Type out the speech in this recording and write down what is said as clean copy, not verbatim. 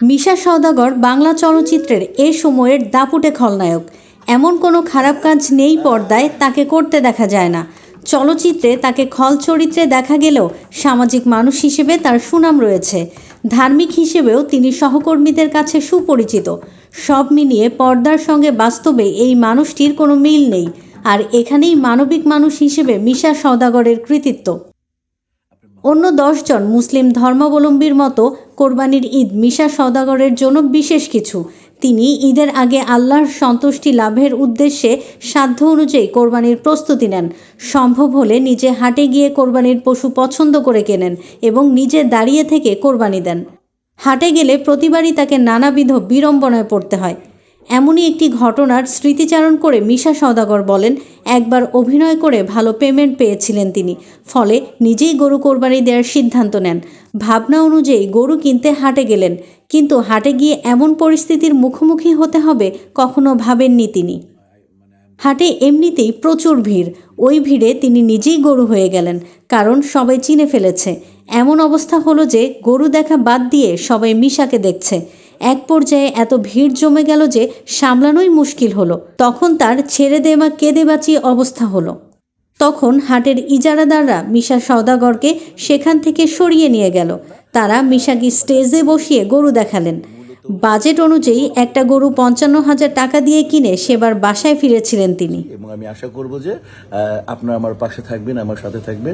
মিশা সওদাগর বাংলা চলচ্চিত্রের এ সময়ের দাপুটে খলনায়ক। এমন কোনো খারাপ কাজ নেই পর্দায় তাকে করতে দেখা যায় না। চলচ্চিত্রে তাকে খল চরিত্রে দেখা গেলেও সামাজিক মানুষ হিসেবে তার সুনাম রয়েছে। ধার্মিক হিসেবেও তিনি সহকর্মীদের কাছে সুপরিচিত। সব মিলিয়ে পর্দার সঙ্গে বাস্তবে এই মানুষটির কোনো মিল নেই। আর এখানেই মানবিক মানুষ হিসেবে মিশা সওদাগরের কৃতিত্ব। অন্য 10 জন মুসলিম ধর্মাবলম্বীর মতো কোরবানির ঈদ মিশা সওদাগরের জন্য বিশেষ কিছু। তিনি ঈদের আগে আল্লাহর সন্তুষ্টি লাভের উদ্দেশ্যে সাধ্য অনুযায়ী কোরবানির প্রস্তুতি নেন। সম্ভব হলে নিজে হাটে গিয়ে কোরবানির পশু পছন্দ করে কেনেন এবং নিজে দাঁড়িয়ে থেকে কোরবানি দেন। হাটে গেলে প্রতিবারই তাকে নানাবিধ বিড়ম্বনায় পড়তে হয়। এমনই একটি ঘটনার স্মৃতিচারণ করে মিশা সওদাগর বলেন, একবার অভিনয় করে ভালো পেমেন্ট পেয়েছিলেন তিনি। ফলে নিজেই গরু কোরবানি দেওয়ার সিদ্ধান্ত নেন। ভাবনা অনুযায়ী গরু কিনতে হাটে গেলেন, কিন্তু হাটে গিয়ে এমন পরিস্থিতির মুখোমুখি হতে হবে কখনো ভাবেননি তিনি। হাটে এমনিতেই প্রচুর ভিড়। ওই ভিড়ে তিনি নিজেই গরু হয়ে গেলেন, কারণ সবাই চিনে ফেলেছে। এমন অবস্থা হলো যে গরু দেখা বাদ দিয়ে সবাই মিশাকে দেখছে। এক পর্যায়ে এত ভিড় জমে গেল যে সামলানোই মুশকিল হলো। তখন তার ছেড়ে দে মা কেঁদে বাঁচিয়ে অবস্থা হলো। তখন হাটের ইজারাদাররা মিশা সওদাগরকে সেখান থেকে সরিয়ে নিয়ে গেল। তারা মিশাকে স্টেজে বসিয়ে গরু দেখালেন। বাজেট অনুযায়ী একটা গরু 55,000 টাকা দিয়ে কিনে সেবার বাসায় ফিরেছিলেন তিনি। এবং আমি আশা করব যে আপনারা আমার পাশে থাকবেন, আমার সাথে থাকবেন।